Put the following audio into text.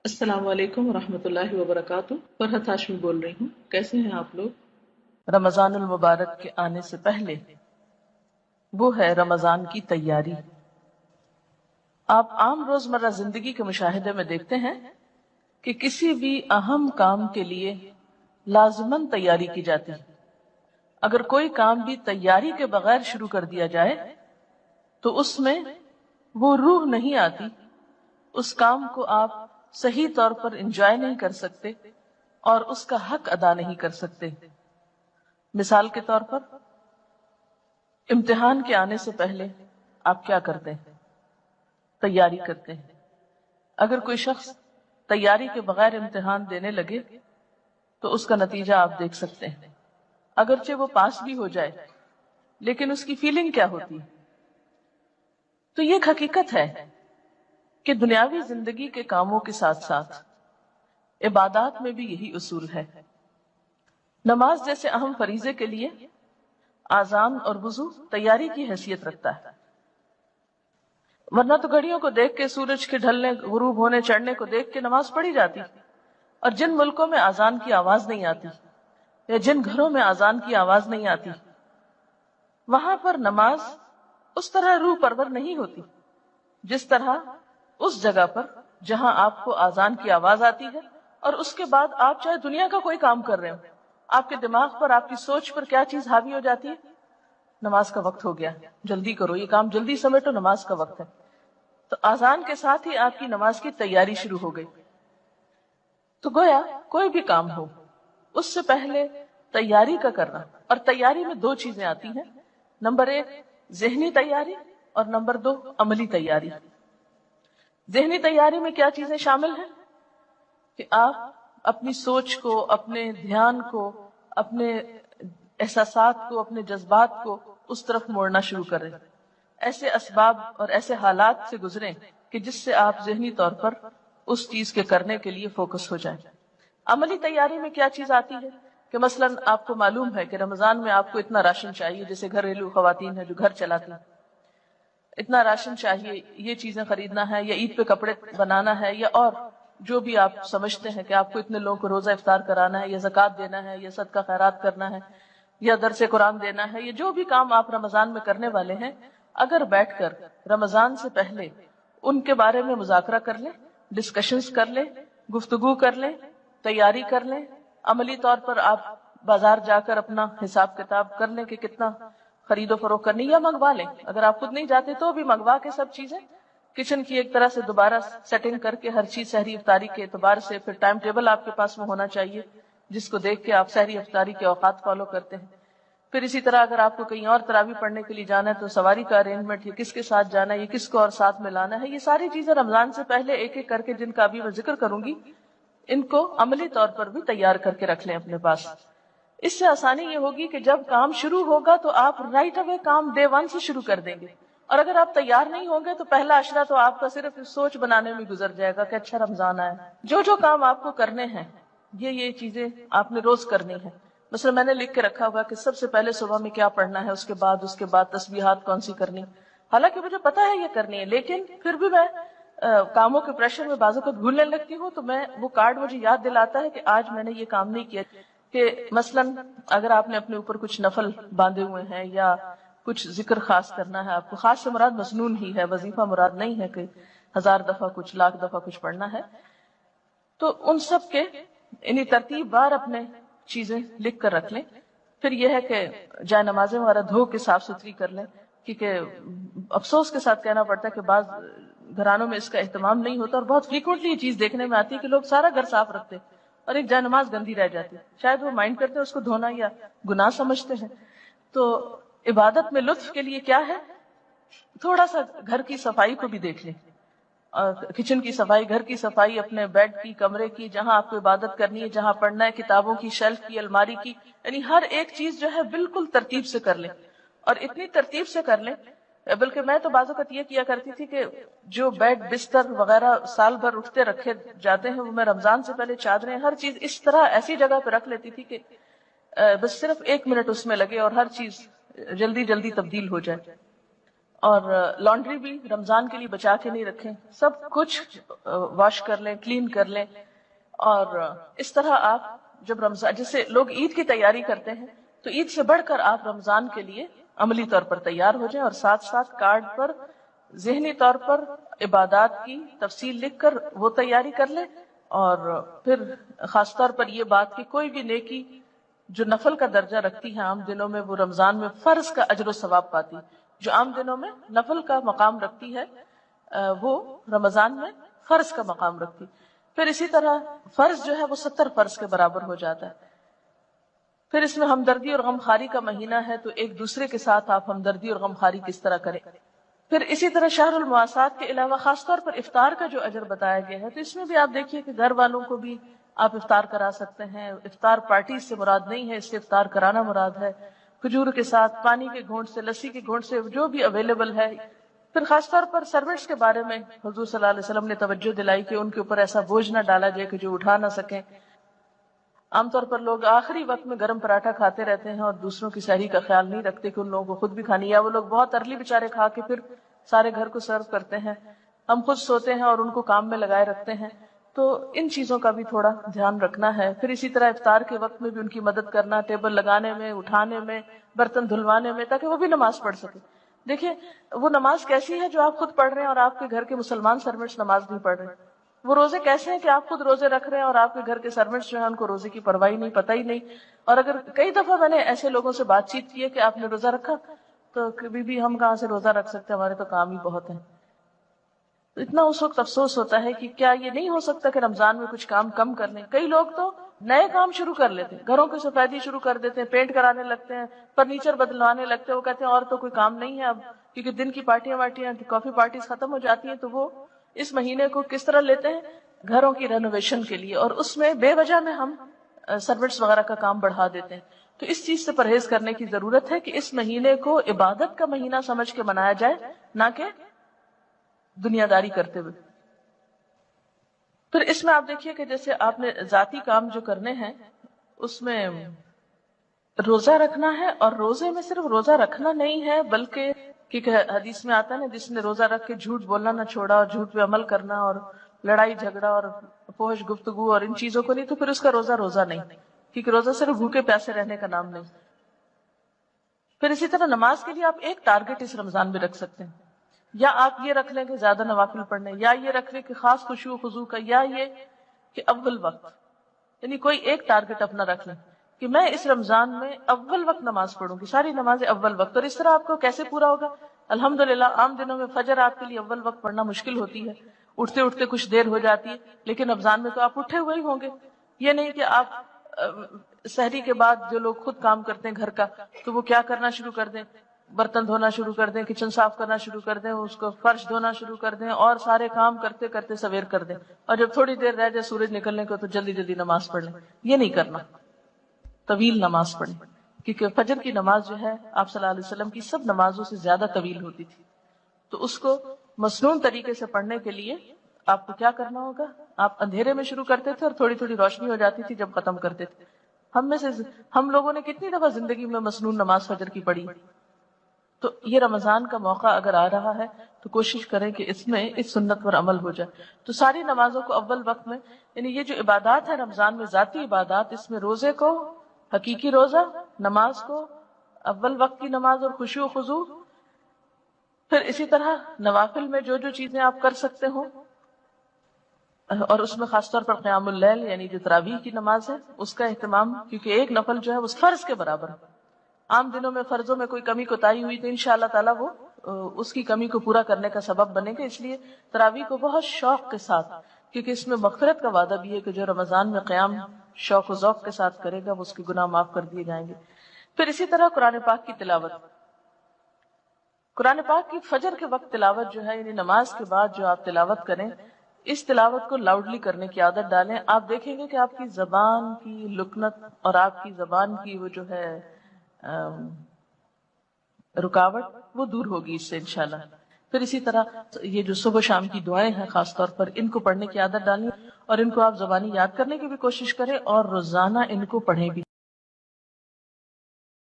السلام علیکم ورحمۃ اللہ وبرکاتہ۔ فرحت ہاشمی بول رہی ہوں، کیسے ہیں آپ لوگ؟ رمضان المبارک کے آنے سے پہلے وہ ہے رمضان کی تیاری۔ آپ عام روزمرہ زندگی کے مشاہدے میں دیکھتے ہیں کہ کسی بھی اہم کام کے لیے لازماً تیاری کی جاتی ہے۔ اگر کوئی کام بھی تیاری کے بغیر شروع کر دیا جائے تو اس میں وہ روح نہیں آتی، اس کام کو آپ صحیح طور پر انجوائے نہیں کر سکتے اور اس کا حق ادا نہیں کر سکتے۔ مثال کے طور پر امتحان کے آنے سے پہلے آپ کیا کرتے ہیں؟ تیاری کرتے ہیں۔ اگر کوئی شخص تیاری کے بغیر امتحان دینے لگے تو اس کا نتیجہ آپ دیکھ سکتے ہیں۔ اگرچہ وہ پاس بھی ہو جائے لیکن اس کی فیلنگ کیا ہوتی ہے؟ تو یہ ایک حقیقت ہے کہ دنیاوی زندگی کے کاموں کے ساتھ ساتھ عبادات میں بھی یہی اصول ہے۔ نماز جیسے اہم فریضے کے لیے آذان اور وضو تیاری کی حیثیت رکھتا ہے، ورنہ تو گھڑیوں کو دیکھ کے، سورج کے ڈھلنے، غروب ہونے چڑھنے کو دیکھ کے نماز پڑھی جاتی۔ اور جن ملکوں میں آذان کی آواز نہیں آتی یا جن گھروں میں آذان کی آواز نہیں آتی، وہاں پر نماز اس طرح روح پرور نہیں ہوتی جس طرح اس جگہ پر جہاں آپ کو آذان کی آواز آتی ہے اور اس کے بعد آپ چاہے دنیا کا کوئی کام کر رہے ہو، آپ کے دماغ پر، آپ کی سوچ پر کیا چیز حاوی ہو جاتی ہے؟ نماز کا وقت ہو گیا، جلدی کرو، یہ کام جلدی سمیٹو، نماز کا وقت ہے۔ تو آذان کے ساتھ ہی آپ کی نماز کی تیاری شروع ہو گئی۔ تو گویا کوئی بھی کام ہو اس سے پہلے تیاری کا کرنا، اور تیاری میں دو چیزیں آتی ہیں، نمبر ایک ذہنی تیاری اور نمبر دو عملی تیاری۔ ذہنی تیاری میں کیا چیزیں شامل ہیں کہ آپ اپنی سوچ کو، اپنے دھیان کو، اپنے احساسات کو، اپنے جذبات کو اس طرف موڑنا شروع کریں، ایسے اسباب اور ایسے حالات سے گزریں کہ جس سے آپ ذہنی طور پر اس چیز کے کرنے کے لیے فوکس ہو جائیں۔ عملی تیاری میں کیا چیز آتی ہے کہ مثلا آپ کو معلوم ہے کہ رمضان میں آپ کو اتنا راشن چاہیے، جیسے گھریلو خواتین ہیں جو گھر چلاتی ہیں، اتنا راشن چاہیے، یہ چیزیں خریدنا ہے، یا عید پہ کپڑے بنانا ہے، یا اور جو بھی آپ سمجھتے ہیں کہ آپ کو اتنے لوگوں کو روزہ افطار کرانا ہے، یا زکوٰۃ دینا ہے، یا صدقہ خیرات کرنا ہے، یا درس قرآن دینا ہے، یہ جو بھی کام آپ رمضان میں کرنے والے ہیں، اگر بیٹھ کر رمضان سے پہلے ان کے بارے میں مذاکرہ کر لیں، ڈسکشنز کر لیں، گفتگو کر لیں، تیاری کر لیں، عملی طور پر آپ بازار جا کر اپنا حساب کتاب کر لیں کہ کتنا خرید و فروخت کرنی، یا منگوا لیں، اگر آپ خود نہیں جاتے تو بھی منگوا کے سب چیزیں کچن کی ایک طرح سے دوبارہ سیٹنگ کر کے ہر چیز سحری افطاری کے اعتبار سے، پھر ٹائم ٹیبل آپ کے پاس میں ہونا چاہیے جس کو دیکھ کے آپ سحری افطاری کے اوقات فالو کرتے ہیں۔ پھر اسی طرح اگر آپ کو کہیں اور تراویح پڑھنے کے لیے جانا ہے تو سواری کا ارینجمنٹ، یہ کس کے ساتھ جانا ہے، یہ کس کو اور ساتھ میں لانا ہے، یہ ساری چیزیں رمضان سے پہلے ایک ایک کر کے، جن کا ابھی میں ذکر کروں گی، ان کو عملی طور پر بھی تیار کر کے رکھ لیں اپنے پاس۔ اس سے آسانی یہ ہوگی کہ جب کام شروع ہوگا تو آپ رائٹ اوے کام ڈے ون سے شروع کر دیں گے، اور اگر آپ تیار نہیں ہوں گے تو پہلا عشرہ تو آپ کا صرف سوچ بنانے میں گزر جائے گا کہ اچھا رمضان آیا۔ جو جو کام آپ کو کرنے ہیں، یہ چیزیں آپ نے روز کرنی ہے۔ مثلا میں نے لکھ کے رکھا ہوگا کہ سب سے پہلے صبح میں کیا پڑھنا ہے، اس کے بعد تسبیحات کون سی کرنی، حالانکہ مجھے پتا ہے یہ کرنی ہے، لیکن پھر بھی میں کاموں کے پریشر میں بعض اوقات بھولنے لگتی ہوں، تو میں وہ کارڈ مجھے یاد دلاتا ہے کہ آج میں نے یہ کام نہیں کیا۔ کہ مثلا اگر آپ نے اپنے اوپر کچھ نفل باندھے ہوئے ہیں یا کچھ ذکر خاص کرنا ہے، آپ کو خاص سے مراد مسنون ہی ہے، وظیفہ مراد نہیں ہے کہ 1000 دفعہ کچھ، لاکھ دفعہ کچھ پڑھنا ہے، تو ان سب کے انہی ترتیب بار اپنے چیزیں لکھ کر رکھ لیں۔ پھر یہ ہے کہ جائے نمازیں وغیرہ دھو کے صاف ستھری کر لیں، کیونکہ افسوس کے ساتھ کہنا پڑتا ہے کہ بعض گھرانوں میں اس کا اہتمام نہیں ہوتا، اور بہت فریکوینٹلی یہ چیز دیکھنے میں آتی ہے کہ لوگ سارا گھر صاف رکھتے اور ایک جائے نماز گندی رہ جاتی، شاید وہ مائنڈ کرتے ہیں اس کو دھونا یا گناہ سمجھتے ہیں۔ تو عبادت میں لطف کے لیے کیا ہے، تھوڑا سا گھر کی صفائی کو بھی دیکھ لیں، کچن کی صفائی، گھر کی صفائی، اپنے بیڈ کی، کمرے کی، جہاں آپ کو عبادت کرنی ہے، جہاں پڑھنا ہے، کتابوں کی شیلف کی، الماری کی، یعنی ہر ایک چیز جو ہے بالکل ترتیب سے کر لیں، اور اتنی ترتیب سے کر لیں، بلکہ میں تو بعض اوقات یہ کیا کرتی تھی کہ جو بیڈ بستر وغیرہ سال بھر اٹھتے رکھے جاتے ہیں، وہ میں رمضان سے پہلے چادریں، ہر چیز اس طرح ایسی جگہ پہ رکھ لیتی تھی کہ بس صرف 1 منٹ اس میں لگے اور ہر چیز جلدی جلدی تبدیل ہو جائے۔ اور لانڈری بھی رمضان کے لیے بچا کے نہیں رکھیں، سب کچھ واش کر لیں، کلین کر لیں. اور اس طرح آپ جب رمضان، جیسے لوگ عید کی تیاری کرتے ہیں، تو عید سے بڑھ کر آپ رمضان کے لیے عملی طور پر تیار ہو جائیں، اور ساتھ ساتھ کارڈ پر ذہنی طور پر عبادات کی تفصیل لکھ کر وہ تیاری کر لیں. اور پھر خاص طور پر یہ بات کہ کوئی بھی نیکی جو نفل کا درجہ رکھتی ہے عام دنوں میں، وہ رمضان میں فرض کا اجر و ثواب پاتی. جو عام دنوں میں نفل کا مقام رکھتی ہے وہ رمضان میں فرض کا مقام رکھتی. پھر اسی طرح فرض جو ہے وہ 70 فرض کے برابر ہو جاتا ہے. پھر اس میں ہمدردی اور غمخواری کا مہینہ ہے، تو ایک دوسرے کے ساتھ آپ ہمدردی اور غمخواری کس طرح کریں. پھر اسی طرح شہر المواسات کے علاوہ خاص طور پر افطار کا جو اجر بتایا گیا ہے، تو اس میں بھی آپ دیکھیے کہ گھر والوں کو بھی آپ افطار کرا سکتے ہیں. افطار پارٹی سے مراد نہیں ہے، اس سے افطار کرانا مراد ہے. کھجور کے ساتھ، پانی کے گھونٹ سے، لسی کے گھونٹ سے، جو بھی اویلیبل ہے. پھر خاص طور پر سرونٹس کے بارے میں حضور صلی اللہ علیہ وسلم نے توجہ دلائی کہ ان کے اوپر ایسا بوجھ نہ ڈالا جائے کہ جو اٹھا نہ سکیں. عام طور پر لوگ آخری وقت میں گرم پراٹھا کھاتے رہتے ہیں اور دوسروں کی سحری کا خیال نہیں رکھتے کہ ان لوگوں کو خود بھی کھانی، یا وہ لوگ بہت ارلی بیچارے کھا کے پھر سارے گھر کو سرو کرتے ہیں. ہم خود سوتے ہیں اور ان کو کام میں لگائے رکھتے ہیں. تو ان چیزوں کا بھی تھوڑا دھیان رکھنا ہے. پھر اسی طرح افطار کے وقت میں بھی ان کی مدد کرنا، ٹیبل لگانے میں، اٹھانے میں، برتن دھلوانے میں، تاکہ وہ بھی نماز پڑھ سکے. دیکھیں وہ نماز کیسی ہے جو آپ خود پڑھ رہے ہیں اور آپ کے گھر کے مسلمان سرونٹس نماز نہیں پڑھ رہے ہیں. وہ روزے کیسے ہیں کہ آپ خود روزے رکھ رہے ہیں اور آپ کے گھر کے سرونٹس جو ہیں ان کو روزے کی پرواہی نہیں، پتہ ہی نہیں. اور اگر کئی دفعہ میں نے ایسے لوگوں سے بات چیت کی ہے کہ آپ نے روزہ رکھا، تو کبھی بھی ہم کہاں سے روزہ رکھ سکتے، ہمارے تو کام ہی بہت ہیں. تو اتنا اس وقت افسوس ہوتا ہے کہ کیا یہ نہیں ہو سکتا کہ رمضان میں کچھ کام کم کر لیں. کئی لوگ تو نئے کام شروع کر لیتے ہیں، گھروں کی سفیدی شروع کر دیتے ہیں، پینٹ کرانے لگتے ہیں، فرنیچر بدلوانے لگتے ہیں. وہ کہتے ہیں اور تو کوئی کام نہیں ہے اب، کیونکہ دن کی پارٹیاں کافی پارٹیز ختم ہو جاتی ہیں. تو وہ اس مہینے کو کس طرح لیتے ہیں؟ گھروں کی رینوویشن کے لیے. اور اس میں بے وجہ میں ہم سروٹس وغیرہ کا کام بڑھا دیتے ہیں. تو اس چیز سے پرہیز کرنے کی ضرورت ہے کہ اس مہینے کو عبادت کا مہینہ سمجھ کے منایا جائے، نہ کہ دنیا داری کرتے ہوئے. پھر اس میں آپ دیکھیے کہ جیسے آپ نے ذاتی کام جو کرنے ہیں اس میں روزہ رکھنا ہے. اور روزے میں صرف روزہ رکھنا نہیں ہے، بلکہ کیونکہ حدیث میں آتا ہے نا، جس نے روزہ رکھ کے جھوٹ بولنا نہ چھوڑا اور جھوٹ پہ عمل کرنا اور لڑائی جھگڑا اور فحش گفتگو اور ان چیزوں کو نہیں، تو پھر اس کا روزہ نہیں، کیونکہ روزہ صرف بھوکے پیاسے رہنے کا نام نہیں. پھر اسی طرح نماز کے لیے آپ ایک ٹارگٹ اس رمضان میں رکھ سکتے ہیں. یا آپ یہ رکھ لیں کہ زیادہ نوافل پڑھنے، یا یہ رکھ لیں کہ خاص خشوع و خضوع کا، یا یہ کہ اول وقت، یعنی کوئی ایک ٹارگٹ اپنا رکھ لیں کہ میں اس رمضان میں اول وقت نماز پڑھوں گی، ساری نمازیں اول وقت. اور اس طرح آپ کو کیسے پورا ہوگا؟ الحمدللہ عام دنوں میں فجر آپ کے لیے اول وقت پڑھنا مشکل ہوتی ہے، اٹھتے اٹھتے کچھ دیر ہو جاتی ہے، لیکن رمضان میں تو آپ اٹھے ہوئے ہی ہوں گے. یہ نہیں کہ آپ سحری کے بعد جو لوگ خود کام کرتے ہیں گھر کا، تو وہ کیا کرنا شروع کر دیں، برتن دھونا شروع کر دیں، کچن صاف کرنا شروع کر دیں، اس کو فرش دھونا شروع کر دیں، اور سارے کام کرتے کرتے سویر کر دیں، اور جب تھوڑی دیر رہ جائے سورج نکلنے کو تو جلدی جلدی نماز پڑھ لیں. یہ نہیں کرنا، طویل نماز پڑھیں. کیونکہ فجر کی نماز جو ہے آپ صلی اللہ علیہ وسلم کی سب نمازوں سے زیادہ طویل ہوتی تھی. تو اس کو مسنون طریقے سے پڑھنے کے لیے آپ کو کیا کرنا ہوگا؟ آپ اندھیرے میں شروع کرتے تھے اور تھوڑی تھوڑی روشنی ہو جاتی تھی جب ختم کرتے تھے. ہم لوگوں نے کتنی دفعہ زندگی میں مسنون نماز فجر کی پڑھی. تو یہ رمضان کا موقع اگر آ رہا ہے تو کوشش کریں کہ اس میں اس سنت پر عمل ہو جائے. تو ساری نمازوں کو اول وقت میں، یعنی یہ جو عبادات ہے رمضان میں ذاتی عبادات، اس میں روزے کو حقیقی روزہ، نماز کو اول وقت کی نماز اور خشوع و خضوع. پھر اسی طرح نوافل میں جو جو چیزیں آپ کر سکتے ہو، اور اس میں خاص طور پر قیام اللیل یعنی جو تراویح کی نماز ہے اس کا اہتمام، کیونکہ ایک نفل جو ہے وہ فرض کے برابر ہے. عام دنوں میں فرضوں میں کوئی کمی کوتاہی ہوئی تو انشاءاللہ تعالیٰ وہ اس کی کمی کو پورا کرنے کا سبب بنے گا. اس لیے تراویح کو بہت شوق کے ساتھ، کیونکہ اس میں مغفرت کا وعدہ بھی ہے کہ جو رمضان میں قیام شوق و ذوق کے ساتھ کرے گا وہ اس کے گناہ معاف کر دیے جائیں گے. پھر اسی طرح قرآن پاک کی تلاوت، قرآن پاک کی فجر کے وقت تلاوت جو ہے، یعنی نماز کے بعد جو آپ تلاوت کریں، اس تلاوت کو لاؤڈلی کرنے کی عادت ڈالیں. آپ دیکھیں گے کہ آپ کی زبان کی لکنت اور آپ کی زبان کی وہ جو ہے رکاوٹ وہ دور ہوگی اس سے انشاءاللہ. پھر اسی طرح یہ جو صبح شام کی دعائیں ہیں خاص طور پر ان کو پڑھنے کی عادت ڈالیں، اور ان کو آپ زبانی یاد کرنے کی بھی کوشش کریں اور روزانہ ان کو پڑھیں بھی.